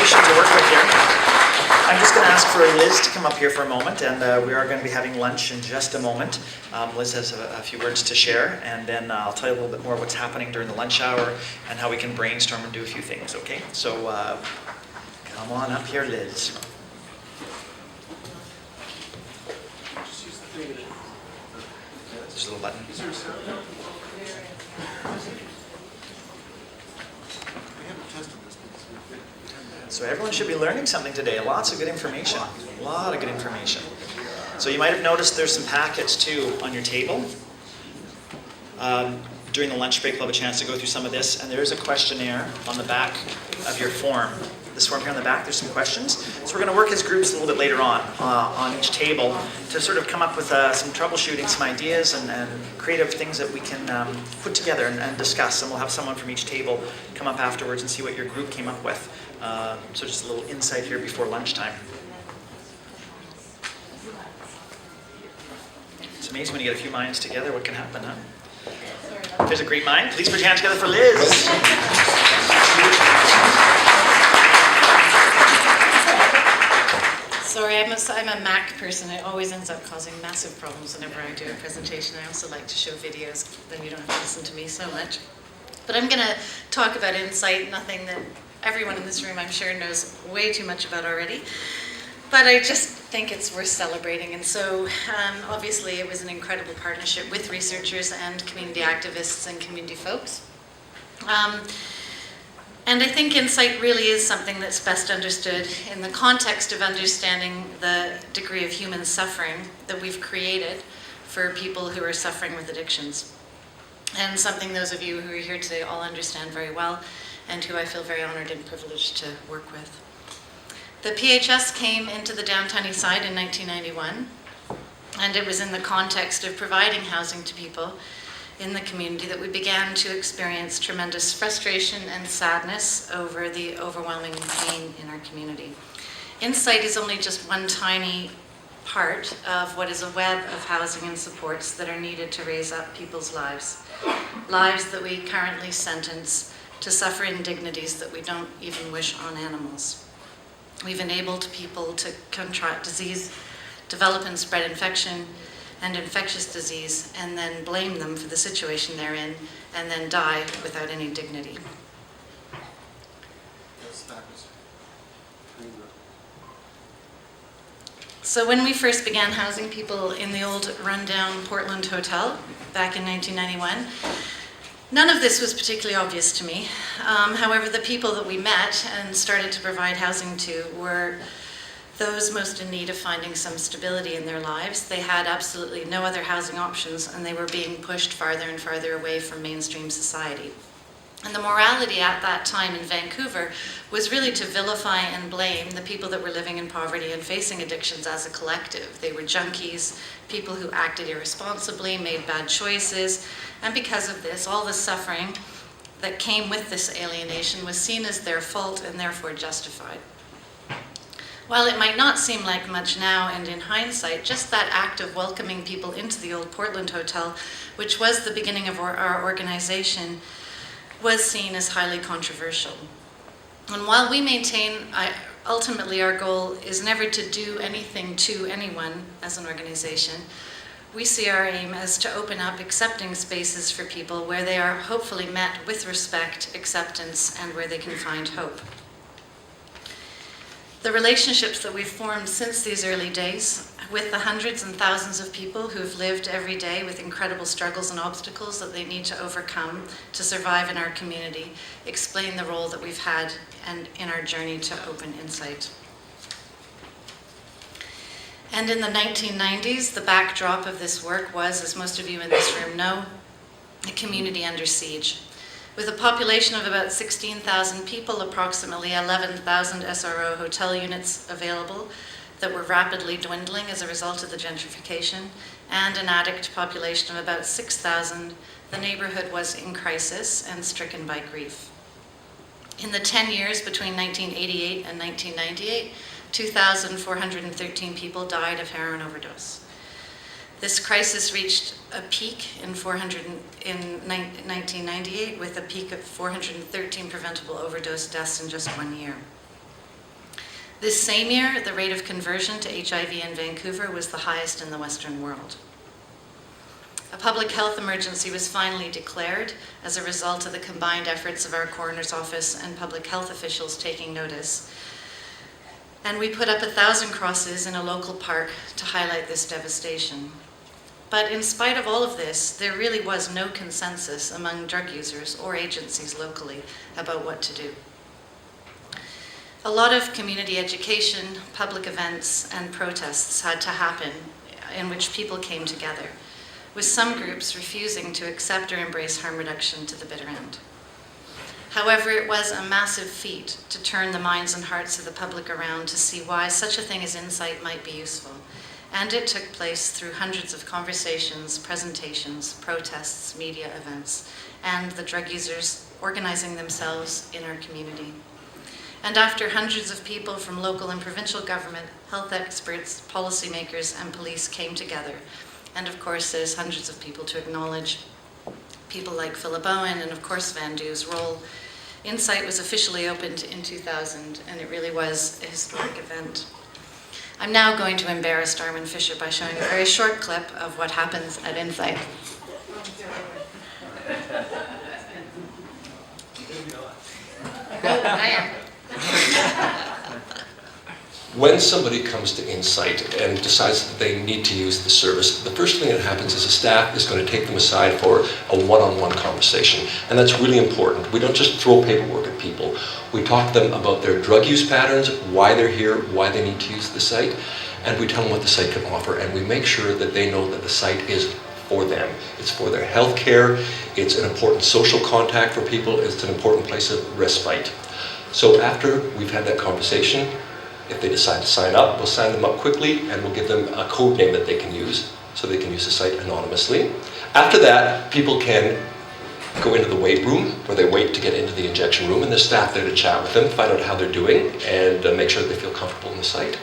information to work with here. I'm just going to ask for Liz to come up here for a moment, and we are going to be having lunch in just a moment. Liz has a few words to share, and then I'll tell you a little bit more what's happening during the lunch hour and how we can brainstorm and do a few things, okay? So come on up here, Liz. There's a little button. So everyone should be learning something today. Lots of good information. A lot of good information. So you might have noticed there's some packets too on your table. During the lunch break, we'll have a chance to go through some of this. And there is a questionnaire on the back of your form. This form here on the back, there's some questions. So we're going to work as groups a little bit later on each table to sort of come up with some troubleshooting, some ideas, and creative things that we can put together and discuss. And we'll have someone from each table come up afterwards and see what your group came up with. So just a little insight here before lunchtime. It's amazing when you get a few minds together what can happen, huh? There's a great mind. Please put your hands together for Liz. Sorry, I'm a Mac person. It always ends up causing massive problems whenever I do a presentation. I also like to show videos, then you don't have to listen to me so much. But I'm going to talk about insight, nothing that everyone in this room I'm sure knows way too much about already. But I just think it's worth celebrating. And so obviously it was an incredible partnership with researchers and community activists and community folks. And I think insight really is something that's best understood in the context of understanding the degree of human suffering that we've created for people who are suffering with addictions. And something those of you who are here today all understand very well, and who I feel very honored and privileged to work with. The PHS came into the downtown east side in 1991, and it was in the context of providing housing to people in the community that we began to experience tremendous frustration and sadness over the overwhelming pain in our community. Insight is only just one tiny part of what is a web of housing and supports that are needed to raise up people's lives. Lives that we currently sentence to suffer indignities that we don't even wish on animals. We've enabled people to contract disease, develop and spread infection and infectious disease, and then blame them for the situation they're in, and then die without any dignity. So when we first began housing people in the old rundown Portland Hotel back in 1991, none of this was particularly obvious to me. However, the people that we met and started to provide housing to were those most in need of finding some stability in their lives. They had absolutely no other housing options, and they were being pushed farther and farther away from mainstream society. And the morality at that time in Vancouver was really to vilify and blame the people that were living in poverty and facing addictions as a collective. They were junkies, people who acted irresponsibly, made bad choices, and because of this, all the suffering that came with this alienation was seen as their fault and therefore justified. While it might not seem like much now and in hindsight, just that act of welcoming people into the old Portland Hotel, which was the beginning of our organization, was seen as highly controversial. And while we maintain, ultimately our goal is never to do anything to anyone as an organization, we see our aim as to open up accepting spaces for people where they are hopefully met with respect, acceptance, and where they can find hope. The relationships that we've formed since these early days with the hundreds and thousands of people who've lived every day with incredible struggles and obstacles that they need to overcome to survive in our community explain the role that we've had and in our journey to open insight. And in the 1990s, the backdrop of this work was, as most of you in this room know, a community under siege. With a population of about 16,000 people, approximately 11,000 SRO hotel units available that were rapidly dwindling as a result of the gentrification, and an addict population of about 6,000, the neighborhood was in crisis and stricken by grief. In the 10 years between 1988 and 1998, 2,413 people died of heroin overdose. This crisis reached a peak in 1998 with a peak of 413 preventable overdose deaths in just 1 year. This same year, the rate of conversion to HIV in Vancouver was the highest in the Western world. A public health emergency was finally declared as a result of the combined efforts of our coroner's office and public health officials taking notice. And we put up 1,000 crosses in a local park to highlight this devastation. But in spite of all of this, there really was no consensus among drug users or agencies locally about what to do. A lot of community education, public events, and protests had to happen in which people came together, with some groups refusing to accept or embrace harm reduction to the bitter end. However, it was a massive feat to turn the minds and hearts of the public around to see why such a thing as insight might be useful. And it took place through hundreds of conversations, presentations, protests, media events, and the drug users organizing themselves in our community. And after hundreds of people from local and provincial government, health experts, policymakers, and police came together, and of course there's hundreds of people to acknowledge, people like Philip Owen and of course Van Du's role, Insight was officially opened in 2000, and it really was a historic event. I'm now going to embarrass Darwin Fisher by showing a very short clip of what happens at Insight. Oh, I am. When somebody comes to Insight and decides that they need to use the service, the first thing that happens is the staff is going to take them aside for a one-on-one conversation. And that's really important. We don't just throw paperwork at people. We talk to them about their drug use patterns, why they're here, why they need to use the site, and we tell them what the site can offer. And we make sure that they know that the site is for them. It's for their health care. It's an important social contact for people. It's an important place of respite. So after we've had that conversation, if they decide to sign up, we'll sign them up quickly and we'll give them a code name that they can use so they can use the site anonymously. After that, people can go into the wait room where they wait to get into the injection room, and there's staff there to chat with them, find out how they're doing, and make sure that they feel comfortable in the site.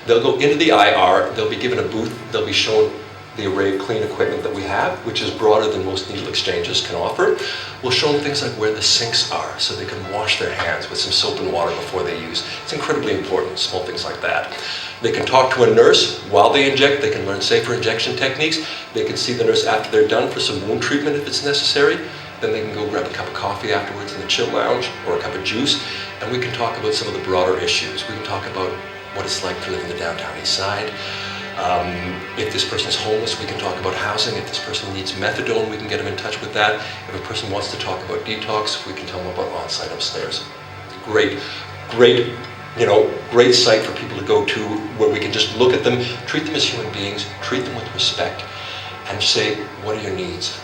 They'll go into the IR, they'll be given a booth, they'll be shown the array of clean equipment that we have, which is broader than most needle exchanges can offer. We'll show them things like where the sinks are so they can wash their hands with some soap and water before they use. It's incredibly important, small things like that. They can talk to a nurse while they inject. They can learn safer injection techniques. They can see the nurse after they're done for some wound treatment if it's necessary. Then they can go grab a cup of coffee afterwards in the chill lounge or a cup of juice, and we can talk about some of the broader issues. We can talk about what it's like to live in the downtown east side. If this person's homeless, we can talk about housing. If this person needs methadone, we can get them in touch with that. If a person wants to talk about detox, we can tell them about on-site upstairs. Great site for people to go to where we can just look at them, treat them as human beings, treat them with respect, and say, what are your needs?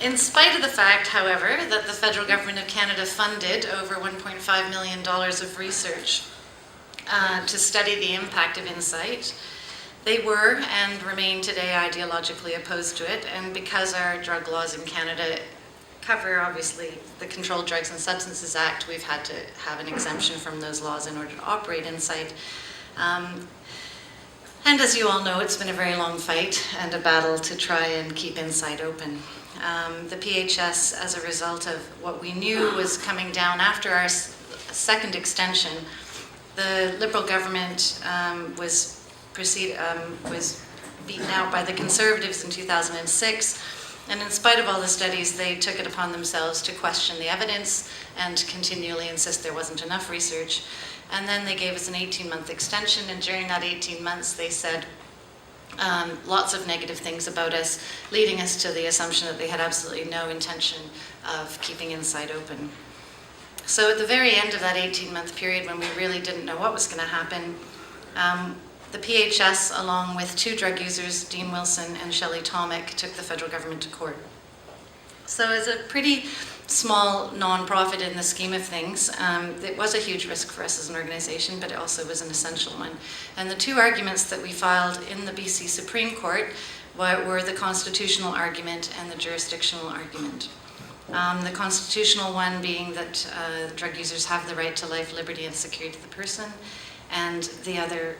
In spite of the fact, however, that the federal government of Canada funded over $1.5 million of research to study the impact of Insight, they were and remain today ideologically opposed to it, and because our drug laws in Canada cover, obviously, the Controlled Drugs and Substances Act, we've had to have an exemption from those laws in order to operate Insight. And as you all know, it's been a very long fight and a battle to try and keep Insight open. The PHS, as a result of what we knew was coming down after our second extension, the Liberal government was beaten out by the Conservatives in 2006, and in spite of all the studies, they took it upon themselves to question the evidence and continually insist there wasn't enough research. And then they gave us an 18-month extension, and during that 18 months they said lots of negative things about us, leading us to the assumption that they had absolutely no intention of keeping Insight open. So at the very end of that 18-month period, when we really didn't know what was going to happen, the PHS, along with two drug users, Dean Wilson and Shelley Tomick, took the federal government to court. So as a pretty small non-profit in the scheme of things, it was a huge risk for us as an organization, but it also was an essential one. And the two arguments that we filed in the BC Supreme Court were the constitutional argument and the jurisdictional argument. The constitutional one being that drug users have the right to life, liberty, and security of the person, and the other